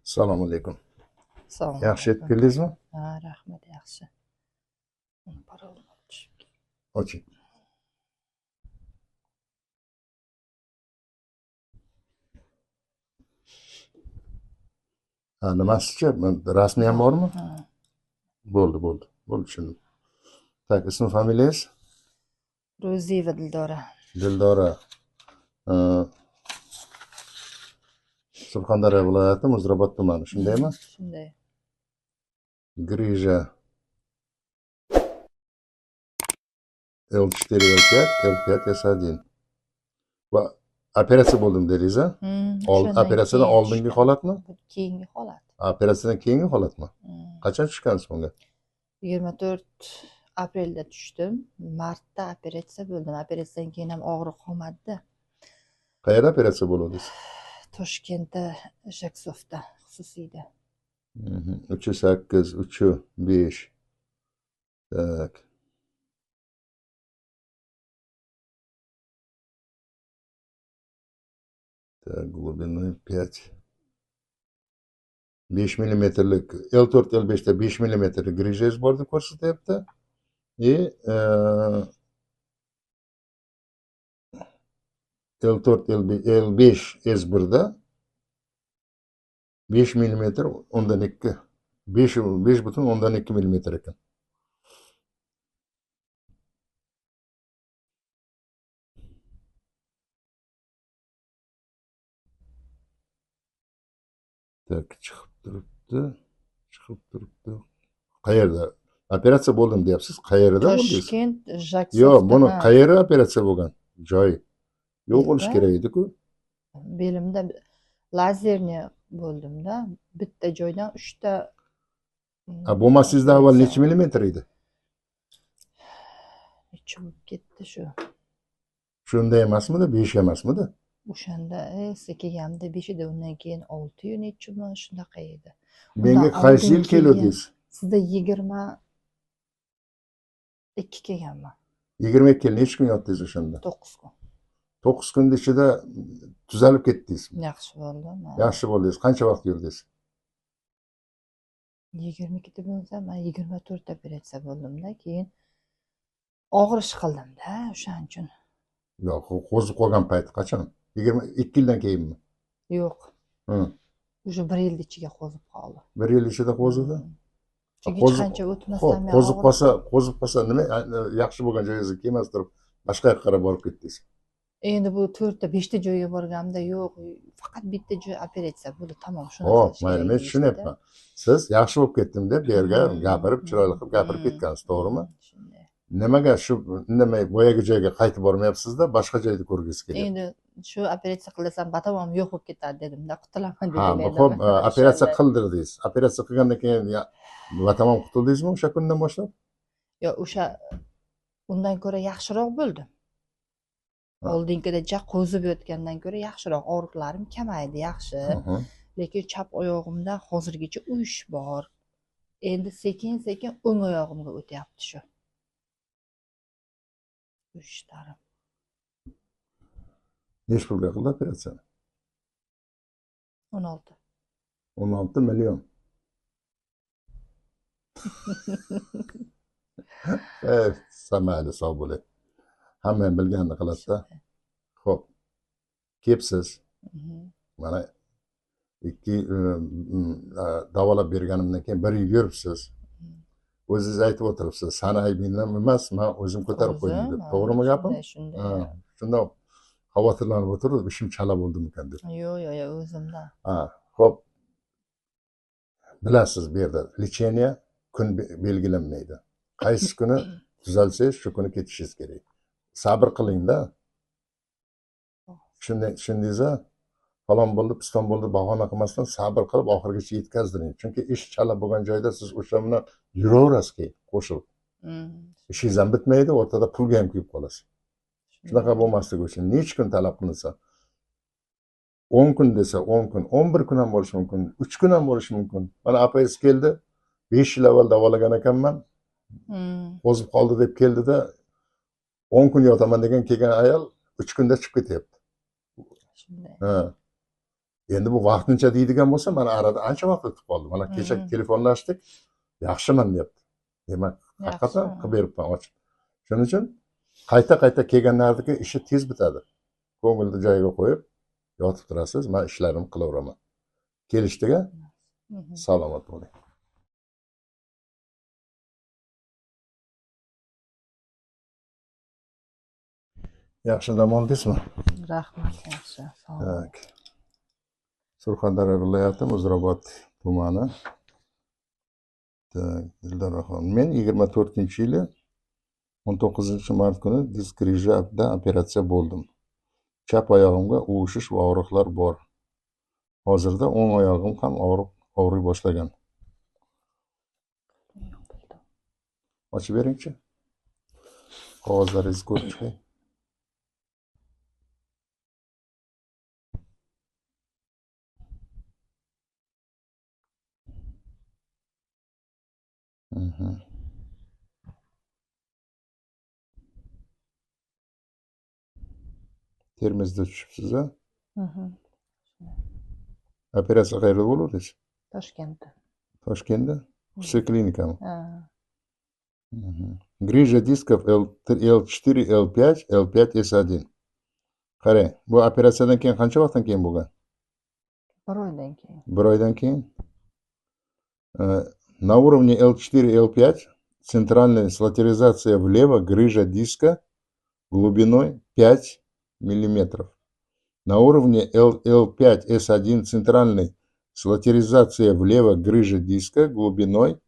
Assalomu alaykum. Assalomu Yaxshi yetib alaykum. keldingizmi? Ha, rahmat, yaxshi. Parolni tushib. Oching. Ha, nimasichi? Rasmi ham bormi? Ha, Bo'ldi. Bo'ldi, tushundim. Tak, ismi familiyangiz? Ro'ziyeva Dildora. Dildora. Surxondaryo viloyati Muzrabot tumani, shundaymi? Shunday. Grija L4, L5, S1. Va operatsiya bo'ldim dedingiz, ha? Operatsiyadan oldingi holatmi? Keyingi holat. Operatsiyadan keyingi holatmi? Qachon tushgansiz bunga? 24 aprelda tushdim. Martda operatsiya bo'ldim. Operatsiyadan keyin ham og'riq qolmadi-da. Qayerda operatsiya bo'ldingiz? Toshkentda, Shaksofda, xususiyda. 308, 305. Tak. Так, глубиной 5. 5 millimetrlik L4, L5'te 5 millimetrlik grijangiz bor deb ko'rsatyapti. L4, L5, S1'da 5 millimetr ondan 2. 5,2 millimetr ekan. Tak, chiqib turibdi. Qayerda? Operatsiya bo'ldim deyapsiz. Qayerda bo'ldingiz? Toshkent, Shaksofda. Yo'q, buni qayerda operatsiya bo'lgan? Joyi yo'q bo'lish kerak edi-ku. Belimda lazerni bo'ldimda. Bitta joydan 3 ta. Bo'lmasingizda avval necha millimetr edi? Necha bo'lib ketdi shu. Shunda emasmidi, 5 emasmidi? O'shanda kelganimda 5 edi, undan keyin 6 yu nechimi shunaqa edi. Menga qaysi yil keldingiz? Sizda 22 kelganman. 22 yil necha kun yotdingiz o'shanda? 9 kun. 9 kun ichida tuzalib ketdingiz. Yaxshi bo'ldim. Yaxshi bo'ldingiz. Qancha vaqt yurdingiz? 22 da bo'lsa, men 24 ta operatsiya bo'ldimda, keyin og'rish qildimda, o'shaning uchun. Yo'q, qo'zib qolgan payti qachon? 22 yildan keyinmi? Yo'q. O'sha 1 yil ichiga qo'zib qoldi. 1 yil ichida qo'zidi? Chunki hech qancha o'tmasdan men qo'zib qolsa nima yaxshi bo'lgan joyingizga kelmas turib boshqa yoqqa qarab borib ketdingiz. Endi bu 4 ta 5 ta joyga borganimda yo'q, faqat bitta joy operatsiya bo'ldi, tamom, shuni. Xo'p, mayli, men tushunyapman. Siz yaxshi bo'lib ketdim deb bu yerga gapirib, chiroyli qilib gapirib ketgansiz, to'g'rimi? Nimaga shu indamay boyagi joyga qaytib bormayapsizda, boshqa joyda ko'rgingiz kelyapti? Endi shu operatsiya qilasam batamom yo'q bo'lib ketadi dedimda, qutulaman dedim. Ha, xo'p, operatsiya qildirdingiz. Operatsiya qilgandan keyin batamom qutuldingizmi o'sha kundan boshlab? Yo'q, o'sha undan ko'ra yaxshiroq bo'ldi. Oldingida qo'zib yotgandan ko'ra yaxshiroq, og'riqlarim kamaydi, yaxshi. Lekin chap oyog'imda hozirgacha uyish bor. Endi sekin-sekin o'ng oyog'imga o'tyapti shu. Uyishlarim. Necha pulga qildi operatsiyani? 16. 16 million. Samayli, sog' bo'ling. Hamma ham bilganini qiladi-da. Xo'p. Kepsiz. Mana 2 davolab berganimdan keyin 1 yil yuribsiz. O'zingiz aytib o'tiribsiz, sani aybingdan emas, men o'zim ko'tarib qo'ydim deb. To'g'rimi gapim? Shunda xavotirlanib o'tirib, ishim chala bo'ldimikan deb. Yo'q, o'zimdan. Xo'p. Bilasiz, bu yerda lecheniya kun belgilanmaydi. Qaysi kuni tuzalsangiz, shu kuni ketishingiz kerak. Sabr qiling-da. Tushundingiz-a? Falon bo'ldi, piston bo'ldi, bahona qilmasdan sabr qilib oxirigacha yetkazdiring. Chunki ish chala bo'lgan joyda siz o'sha bilan yuraverasiz keyin qo'shilib. Ishingiz ham bitmaydi, o'rtada pulga ham kuyib qolasiz. Shunaqa bo'lmasligi uchun necha kun talab qilinsa, 10 kun desa 10 kun, 11 kun ham bo'lishi mumkin, 3 kun ham bo'lishi mumkin. Mana apayingiz keldi, 5 yil avval davolagan ekanman. Qo'zib qoldi deb keldida 10 kun yotaman degan kelgan ayol 3 kunda chiqib ketyapti. Endi bu vaqtincha deydigan bo'lsa, mana arada ancha vaqt o'tib qoldi. Mana kecha telefonlashdik, yaxshiman deyapti. Demak, haqiqatan qilib beribman ochib. Shuning uchun qayta kelganlardagi ishi tez bitadi. Ko'ngilni joyiga qo'yib yotib turasiz, men ishlarimni qilaveraman. Kelishdiga salomat bo'ling. Yaxshi dam oldingizmi? Rahmat, yaxshi. Sog' bo'ling. Surxondaryo viloyati Muzrabot tumani. Dildoraxon. Men 24-yili 19-mart kuni disk grijda operatsiya bo'ldim. Chap oyog'imga uvishish va og'riqlar bor. Hozirda o'ng oyog'im ham og'riy boshlagan. Ochib beringchi. Qog'ozlaringizni ko'rib chiqing. Termizda tushibsiz a? Operatsiya qayerda bo'ldi? Toshkentda. Toshkentda? Xususiy klinikami? Grija diskov L4, L5, L5, S1. Qarang, bu operatsiyadan keyin qancha vaqtdan keyin bo'lgan? 1 oydan keyin. 1 oydan keyin. На уровне L4, L5 центральная слотеризация влево, грыжа диска глубиной 5 мм. На уровне L5, S1 центральной слотеризация влево, грыжа диска глубиной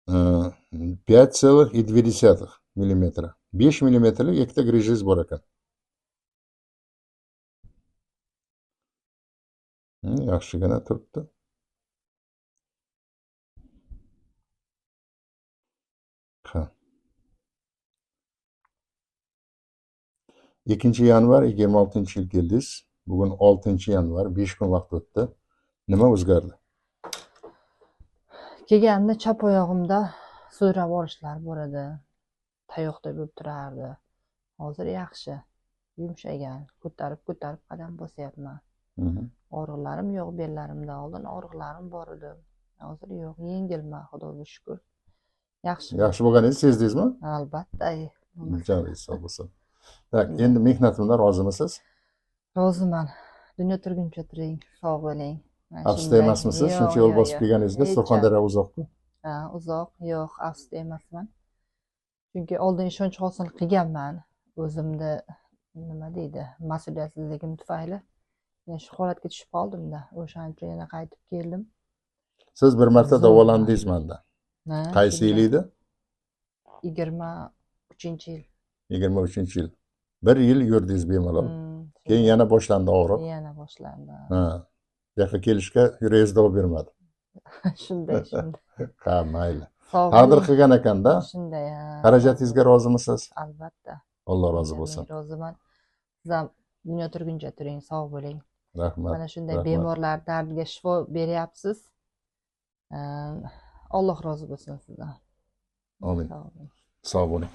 5,2 мм. 5 мм ikkita grijingiz bor ekan. Yaxshigina turibdi. Ha. 2-yanvar 26-yil keldingiz. Bugun 6-yanvar, 5 kun vaqt o'tdi. Nima o'zgardi? Kelganda chap oyog'imda so'rab olishlar bor edi. Tayoqda bo'lib turardi. Hozir yaxshi, yumshagan, ko'tarib qadam bosyapman. Og'riqlarim yo'q bellarimda. Oldin og'riqlarim bor edi. Hozir yo'q, yengilman, Xudoga shukr. Yaxshi. Yaxshi bo'lganingizni sezdingizmi? Albatta. Joningiz sog' bo'lsin. Tak, endi mehnatimdan rozimisiz? Roziman. Dunyo turguncha turing, sog' bo'ling. Afsusda emasmisiz? Shuncha yo'l bosib kelganingizga Surxondaryo uzoqku. Ha, uzoq. Yo'q, afsusda emasman. Chunki oldin ishonch hosil qilganman. O'zimda nima deydi, mas'uliyatsizligim tufayli shu holatga tushib qoldim-da. O'shaning uchun yana qaytib keldim. Siz bir marta davolandingiz menda. Qaysi yil edi? 23-yil. 23-yil. 1 yil yurdingiz bemalol. Keyin yana boshlandi og'riq. Yana boshlandi. Ha. Yoqqa kelishga yuragingiz davo bermadi. Shunday. Ha, mayli. Taqdir qilgan ekanda. Shunday. Xarajatingizga rozimisiz? Albatta. Alloh rozi bo'lsin. Roziman. Siz ham dunyo turguncha turing, sog' bo'ling. Rahmat. Mana shunday bemorlar dardiga shifo beryapsiz. Alloh rozi bo'lsin sizdan. Amin. Sog' bo'ling.